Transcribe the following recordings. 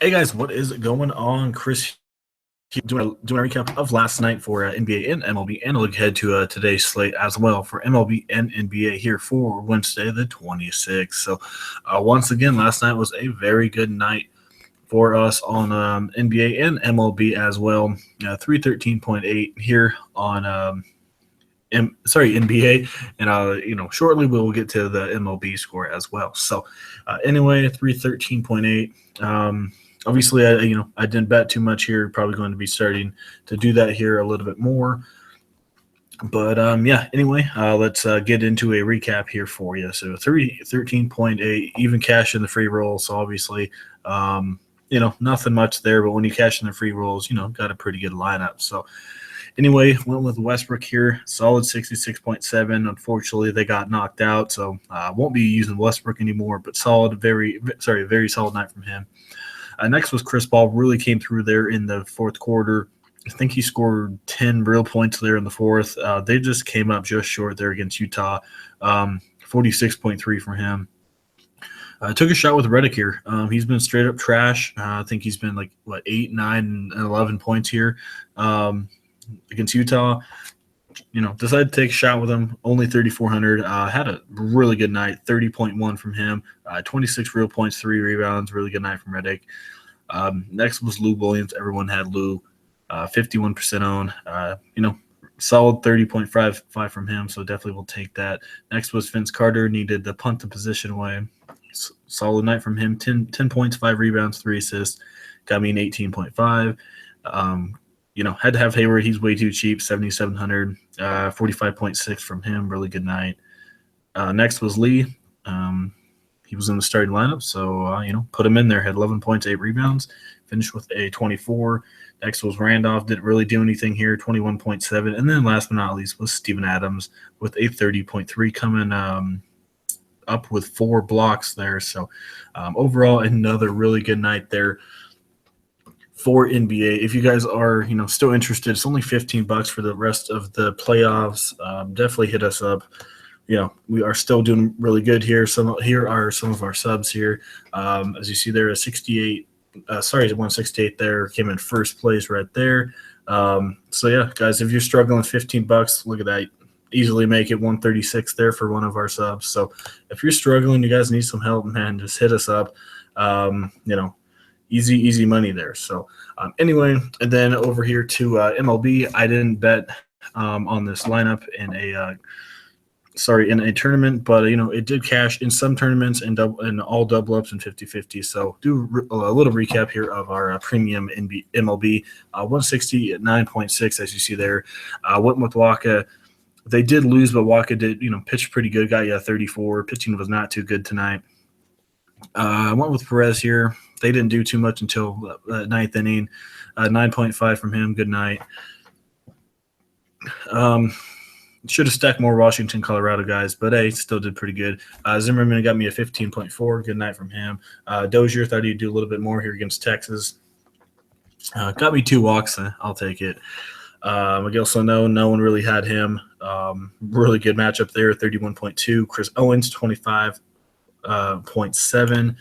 Hey guys, what is going on? Chris here doing a recap of last night for NBA and MLB, and a look ahead to today's slate as well for MLB and NBA here for Wednesday the 26th. So once again, last night was a very good night for us on NBA and MLB as well. 313.8 here on NBA, and shortly we will get to the MLB score as well. So anyway, 313.8. Obviously, I didn't bet too much here. Probably going to be starting to do that here a little bit more. But anyway, let's get into a recap here for you. So 13.8, even cash in the free roll. So obviously, nothing much there. But when you cash in the free rolls, got a pretty good lineup. So anyway, went with Westbrook here, solid 66.7. Unfortunately, they got knocked out, so won't be using Westbrook anymore. But very solid night from him. Next was Chris Paul. Really came through there in the fourth quarter. I think he scored 10 real points there in the fourth. They just came up just short there against Utah. 46.3 for him. Took a shot with Redick here. He's been straight up trash. I think he's been 8, 9, and 11 points here against Utah. Decided to take a shot with him. Only 3,400. Had a really good night. 30.1 from him. 26 real points, 3 rebounds. Really good night from Redick. Next was Lou Williams. Everyone had Lou. 51% owned. Solid 30.55 from him. So definitely will take that. Next was Vince Carter. Needed to punt the position away. Solid night from him. 10 points, 5 rebounds, 3 assists. Got me an 18.5. Had to have Hayward. He's way too cheap, 7,700, 45.6 from him. Really good night. Next was Lee. He was in the starting lineup, so, put him in there. Had 11 points, 8 rebounds, finished with a 24. Next was Randolph. Didn't really do anything here, 21.7. And then last but not least was Steven Adams with a 30.3 coming up with 4 blocks there. So, overall, another really good night there for NBA. If you guys are, still interested, it's only $15 for the rest of the playoffs. Definitely hit us up. We are still doing really good here. Here are some of our subs here. As you see there, a 168 there came in first place right there. So yeah, guys, if you're struggling with $15, look at that. Easily make it 136 there for one of our subs. So if you're struggling, you guys need some help, man, just hit us up. Easy money there. So anyway, and then over here to MLB, I didn't bet on this lineup in a tournament, but it did cash in some tournaments and all double ups and 50-50. So do a little recap here of our premium MLB 169.6 as you see there. Went with Waka. They did lose, but Waka did pitch pretty good. Got you a 34. Pitching was not too good tonight. I went with Perez here. They didn't do too much until the ninth inning. 9.5 from him. Good night. Should have stacked more Washington, Colorado guys, but hey, still did pretty good. Zimmerman got me a 15.4. Good night from him. Dozier thought he'd do a little bit more here against Texas. Got me 2 walks. I'll take it. Miguel Sano, no one really had him. Really good matchup there. 31.2. Chris Owens, 25.7.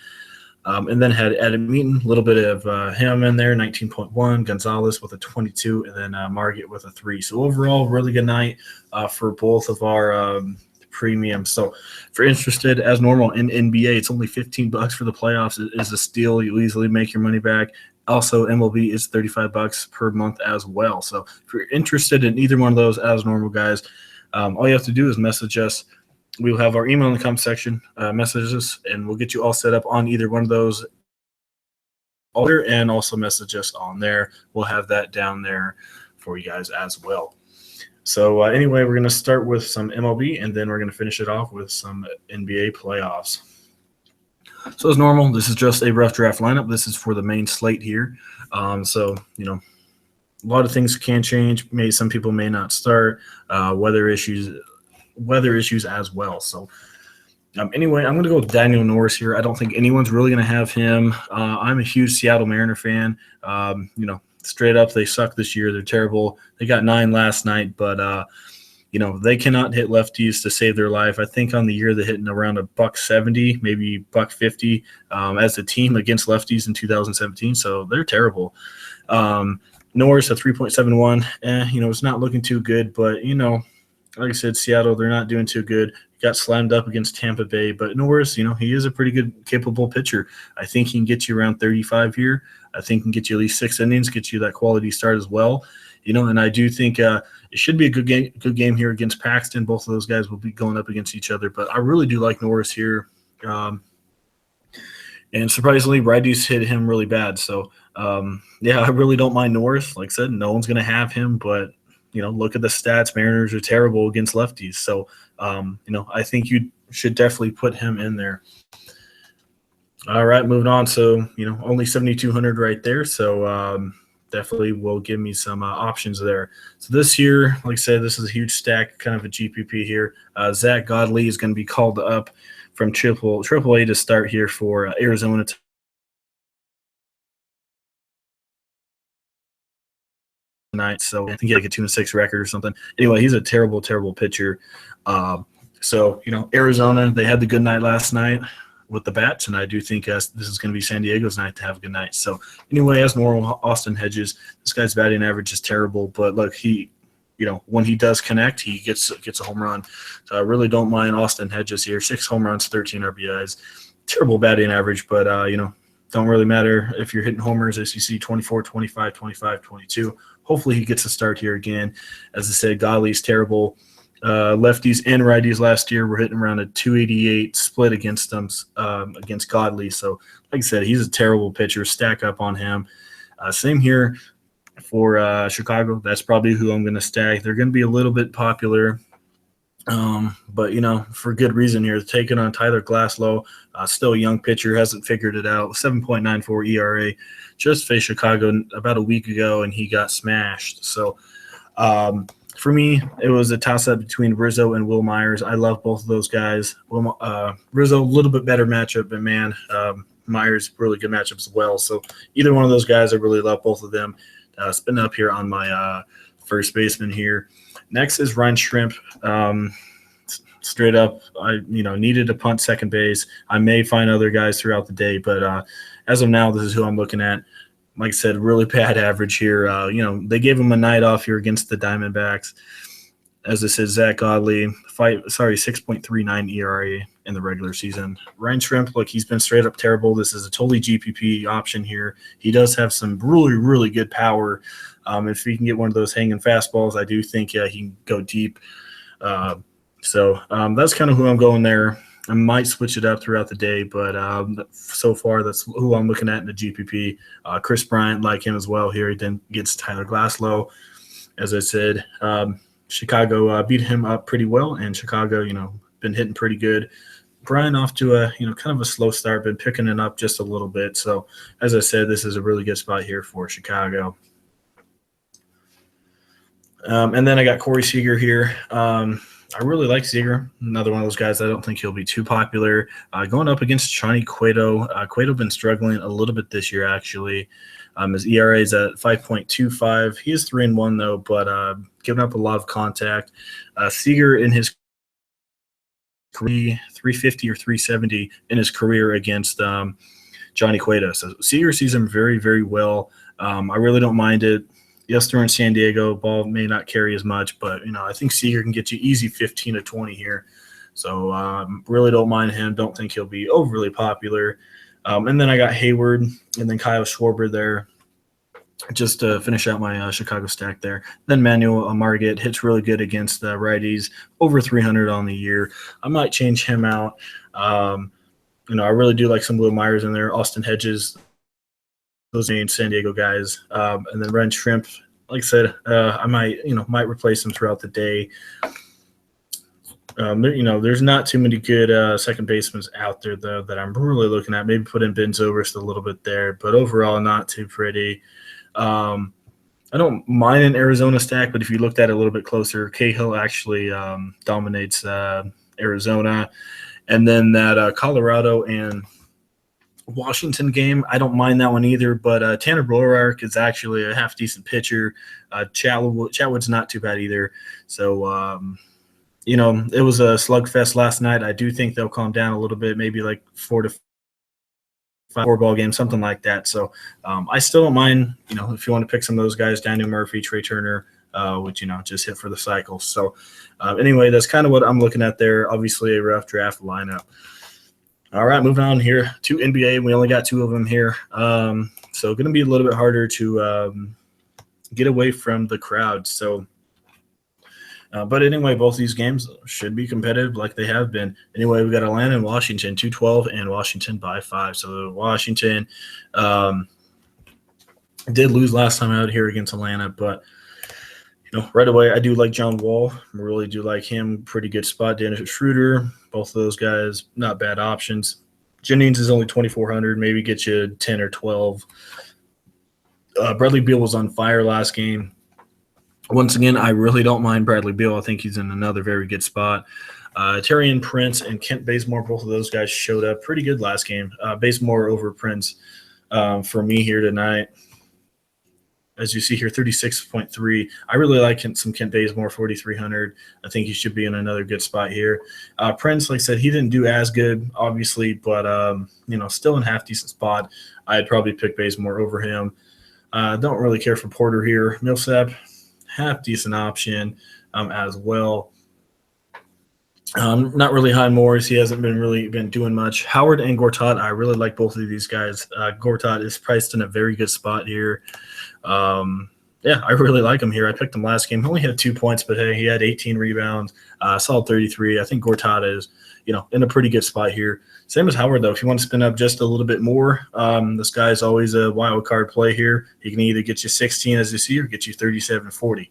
And then had Adam Eaton, a little bit of him in there, 19.1. Gonzalez with a 22, and then Margit with a 3. So overall, really good night for both of our premiums. So if you're interested, as normal in NBA, it's only $15 for the playoffs. It is a steal. You easily make your money back. Also, MLB is $35 per month as well. So if you're interested in either one of those, as normal, guys, all you have to do is message us. We'll have our email in the comment section, message us, and we'll get you all set up on either one of those. And also message us on there. We'll have that down there for you guys as well. So anyway, we're going to start with some MLB, and then we're going to finish it off with some NBA playoffs. So as normal, this is just a rough draft lineup. This is for the main slate here. So, a lot of things can change. Some people may not start. Weather issues as well. So anyway, I'm going to go with Daniel Norris here. I don't think anyone's really going to have him. I'm a huge Seattle Mariner fan. Straight up, they suck this year. They're terrible. They got 9 last night, but they cannot hit lefties to save their life. I think on the year they're hitting around a $170, maybe $150 as a team against lefties in 2017. So they're terrible. Norris at 3.71. It's not looking too good, but like I said, Seattle, they're not doing too good. Got slammed up against Tampa Bay, but Norris, he is a pretty good, capable pitcher. I think he can get you around 35 here. I think he can get you at least 6 innings, get you that quality start as well. And I do think it should be a good game here against Paxton. Both of those guys will be going up against each other, but I really do like Norris here. And surprisingly, righties hit him really bad. So, I really don't mind Norris. Like I said, no one's going to have him, but look at the stats. Mariners are terrible against lefties. So, I think you should definitely put him in there. All right, moving on. So, only 7,200 right there. So, definitely will give me some options there. So this year, like I said, this is a huge stack, kind of a GPP here. Zach Godley is going to be called up from Triple A to start here for Arizona tonight. So I think he had like a 2-6 record or something. Anyway, he's a terrible, terrible pitcher. So Arizona, they had the good night last night with the bats, and I do think this is going to be San Diego's night to have a good night. So anyway, as normal, Austin Hedges, this guy's batting average is terrible, but look, he, when he does connect, he gets a home run. So I really don't mind Austin Hedges here. 6 home runs, 13 RBIs, terrible batting average, but don't really matter if you're hitting homers, as you see 24, 25, 25, 22. Hopefully he gets a start here again. As I said, Godley's terrible. Lefties and righties last year were hitting around a 288 split against them, against Godley. So, like I said, he's a terrible pitcher. Stack up on him. Same here for Chicago. That's probably who I'm going to stack. They're going to be a little bit popular, but for good reason here. Taking on Tyler Glasnow, still a young pitcher, hasn't figured it out. 7.94 ERA, just faced Chicago about a week ago, and he got smashed. So, for me, it was a toss-up between Rizzo and Will Myers. I love both of those guys. Rizzo, a little bit better matchup, but man, Myers, really good matchup as well. So either one of those guys, I really love both of them. Spinning up here on my first baseman here. Next is Ryan Shrimp. Straight up, I needed to punt second base. I may find other guys throughout the day, but as of now, this is who I'm looking at. Like I said, really bad average here. They gave him a night off here against the Diamondbacks. As I said, Zach Godley, 6.39 ERA in the regular season. Ryan Shrimp, look, he's been straight up terrible. This is a totally GPP option here. He does have some really, really good power. If he can get one of those hanging fastballs, I do think he can go deep. So that's kind of who I'm going there. I might switch it up throughout the day, but so far that's who I'm looking at in the GPP. Chris Bryant, like him as well here. He then gets Tyler Glasnow. As I said, Chicago beat him up pretty well, and Chicago, been hitting pretty good. Bryant off to a, kind of a slow start, been picking it up just a little bit. So, as I said, this is a really good spot here for Chicago. And then I got Corey Seager here. I really like Seager. Another one of those guys. I don't think he'll be too popular. Going up against Johnny Cueto. Cueto been struggling a little bit this year, actually. His ERA is at 5.25. He is 3-1 though, but giving up a lot of contact. Seager in his career 350 or 370 in his career against Johnny Cueto. So Seager sees him very, very well. I really don't mind it. Yes, they're in San Diego. Ball may not carry as much, but I think Seager can get you easy 15 to 20 here. So really don't mind him. Don't think he'll be overly popular. And then I got Hayward and then Kyle Schwarber there, just to finish out my Chicago stack there. Then Manuel Marget hits really good against the righties, over 300 on the year. I might change him out. I really do like some Will Myers in there. Austin Hedges. Those main San Diego guys, and then Ryan Shrimp. Like I said, I might replace him throughout the day. There's not too many good second basemen out there though that I'm really looking at. Maybe put in Ben Zobrist a little bit there, but overall not too pretty. I don't mind an Arizona stack, but if you looked at it a little bit closer, Cahill actually dominates Arizona, and then that Colorado and Washington game, I don't mind that one either, but Tanner Boerark is actually a half-decent pitcher. Chatwood's not too bad either. So, it was a slugfest last night. I do think they'll calm down a little bit, maybe like 4-5 4-ball game, something like that. So I still don't mind, if you want to pick some of those guys, Daniel Murphy, Trey Turner, which, just hit for the cycle. So anyway, that's kind of what I'm looking at there. Obviously a rough draft lineup. All right, moving on here to NBA. We only got 2 of them here. So going to be a little bit harder to get away from the crowd. So, but anyway, both these games should be competitive like they have been. Anyway, we got Atlanta and Washington, 212, and Washington by 5. So Washington did lose last time out here against Atlanta, but right away, I do like John Wall. I really do like him. Pretty good spot. Dennis Schroeder, both of those guys, not bad options. Jennings is only 2,400, maybe get you 10 or 12. Bradley Beal was on fire last game. Once again, I really don't mind Bradley Beal. I think he's in another very good spot. Taurean Prince and Kent Bazemore, both of those guys showed up pretty good last game. Bazemore over Prince for me here tonight. As you see here, 36.3. I really like some Kent Bazemore, 4,300. I think he should be in another good spot here. Prince, like I said, he didn't do as good, obviously, but, still in half-decent spot. I'd probably pick Bazemore over him. Don't really care for Porter here. Millsap, half-decent option as well. Not really high Morris. He hasn't been doing much. Howard and Gortat, I really like both of these guys. Gortat is priced in a very good spot here. I really like him here. I picked him last game. He only had 2 points, but hey, he had 18 rebounds, solid 33. I think Gortat is, in a pretty good spot here. Same as Howard, though. If you want to spin up just a little bit more, this guy's always a wild card play here. He can either get you 16, as you see, or get you 37 40.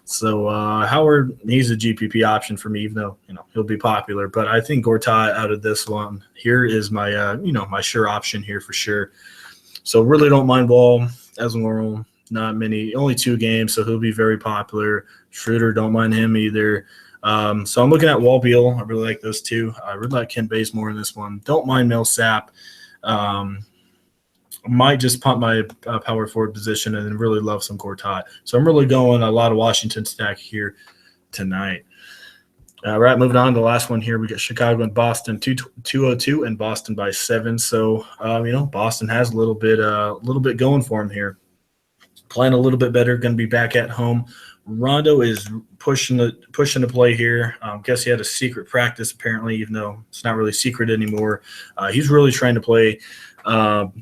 So Howard, he's a GPP option for me, even though, he'll be popular. But I think Gortat out of this one here is my, my sure option here for sure. So really don't mind Wall as normal. Not many, only 2 games, so he'll be very popular. Schroeder, don't mind him either. So I'm looking at Wall Beal. I really like those 2. I really like Kent Bazemore in this one. Don't mind Millsap. Might just pump my power forward position and then really love some Gortat. So I'm really going a lot of Washington stack here tonight. All right, moving on to the last one here. We got Chicago and Boston, 202 and Boston by 7. So, Boston has a little bit going for him here. Playing a little bit better, going to be back at home. Rondo is pushing the play here. Guess he had a secret practice apparently, even though it's not really secret anymore. He's really trying to play. And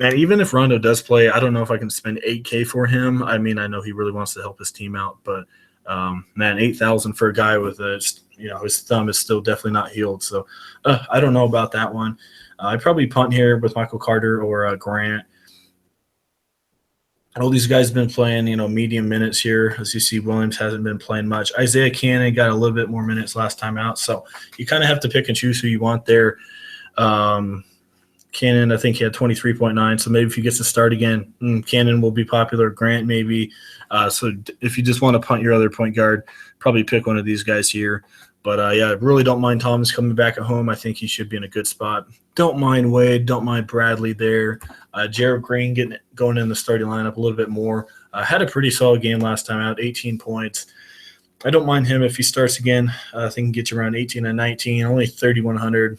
even if Rondo does play, I don't know if I can spend $8K for him. I mean, I know he really wants to help his team out, but $8,000 for a guy with his thumb is still definitely not healed. So I don't know about that one. I'd probably punt here with Michael Carter or Grant. All these guys have been playing, medium minutes here. As you see, Williams hasn't been playing much. Isaiah Cannon got a little bit more minutes last time out. So you kind of have to pick and choose who you want there. Cannon, I think he had 23.9. So maybe if he gets to start again, Cannon will be popular. Grant maybe. So if you just want to punt your other point guard, probably pick one of these guys here. But, really don't mind Thomas coming back at home. I think he should be in a good spot. Don't mind Wade. Don't mind Bradley there. Jared Green going in the starting lineup a little bit more. Had a pretty solid game last time out, 18 points. I don't mind him if he starts again. I think he can get you around 18 and 19, only 3,100.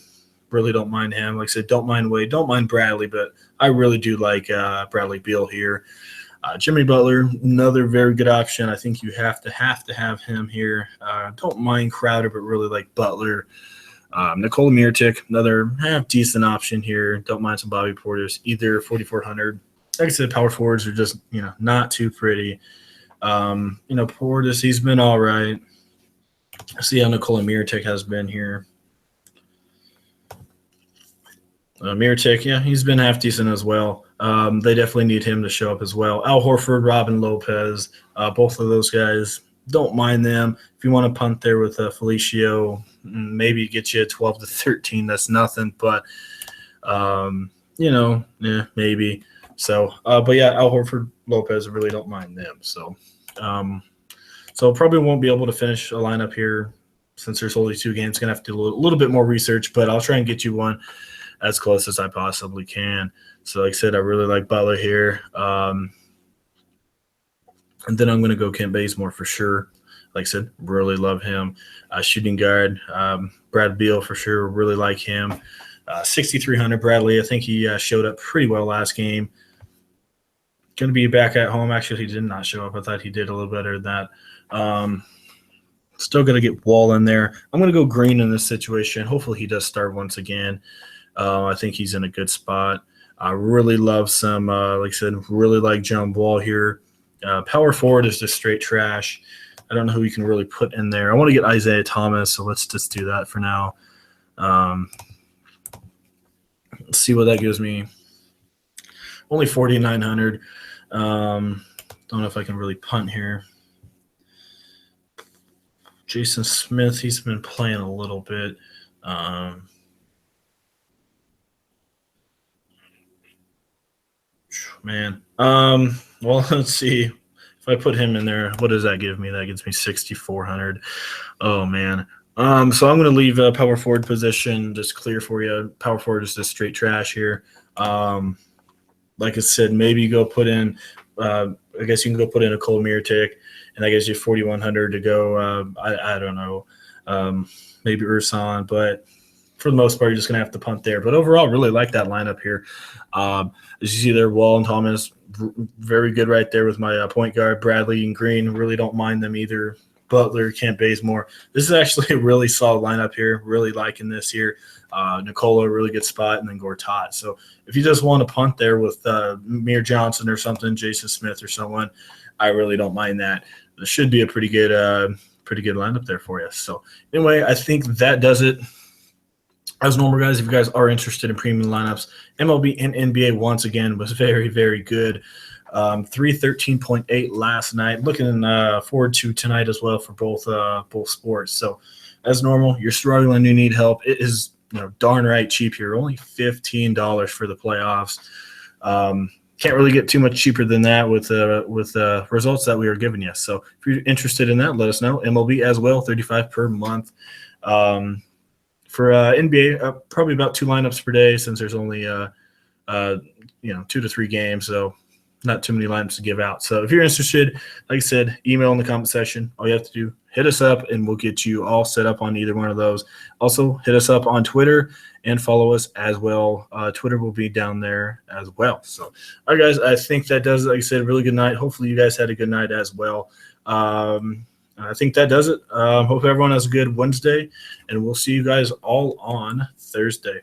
Really don't mind him. Like I said, don't mind Wade. Don't mind Bradley, but I really do like Bradley Beal here. Jimmy Butler, another very good option. I think you have to have him here. Don't mind Crowder, but really like Butler. Nikola Mirotic, another half-decent option here. Don't mind some Bobby Portis, either 4,400. Like I said, power forwards are just, not too pretty. Portis, he's been all right. See how Nikola Mirotic has been here. Mirotic, he's been half-decent as well. They definitely need him to show up as well. Al Horford, Robin Lopez, both of those guys, don't mind them. If you want to punt there with Felicio, maybe get you a 12 to 13. That's nothing, but, maybe. So, Al Horford, Lopez, I really don't mind them. So probably won't be able to finish a lineup here since there's only 2 games. Going to have to do a little bit more research, but I'll try and get you one. as close as I possibly can. So like I said, I really like Butler here. And then I'm going to go Kent Bazemore for sure. Like I said, really love him. Shooting guard, Brad Beal for sure, really like him. 6,300 Bradley. I think he showed up pretty well last game. Going to be back at home. Actually, he did not show up. I thought he did a little better than that. Still going to get Wall in there. I'm going to go Green in this situation. Hopefully he does start once again. I think he's in a good spot. I really love some, like I said, really like John Wall here. Power forward is just straight trash. I don't know who you can really put in there. I want to get Isaiah Thomas, so let's just do that for now. Let's see what that gives me. Only 4,900. Don't know if I can really punt here. Jason Smith, he's been playing a little bit. Man. Well, let's see. If I put him in there, what does that give me? That gives me 6,400. Oh, man. So I'm going to leave power forward position just clear for you. Power forward is just straight trash here. Like I said, maybe you go put in I guess you can go put in a Cole Mirotic, and that gives you 4,100 to go. I don't know. Maybe Ursan, but for the most part, you're just going to have to punt there. But overall, really like that lineup here. As you see there, Wall and Thomas, very good right there with my point guard. Bradley and Green, really don't mind them either. Butler, Kent Bazemore. This is actually a really solid lineup here. Really liking this here. Nicola, really good spot, and then Gortat. So if you just want to punt there with Mir Johnson or something, Jason Smith or someone, I really don't mind that. This should be a pretty good lineup there for you. So anyway, I think that does it. As normal, guys, if you guys are interested in premium lineups, MLB and NBA once again was very, very good. 313.8 last night. Looking forward to tonight as well for both sports. So as normal, you're struggling, you need help. It is darn right cheap here. Only $15 for the playoffs. Can't really get too much cheaper than that with results that we are giving you. So if you're interested in that, let us know. MLB as well, $35 per month. For NBA, probably about 2 lineups per day since there's only 2 to 3 games, so not too many lineups to give out. So if you're interested, like I said, email in the comment section. All you have to do, hit us up, and we'll get you all set up on either one of those. Also, hit us up on Twitter and follow us as well. Twitter will be down there as well. So, all right, guys, I think that does it. Like I said, a really good night. Hopefully you guys had a good night as well. I think that does it. Hope everyone has a good Wednesday, and we'll see you guys all on Thursday.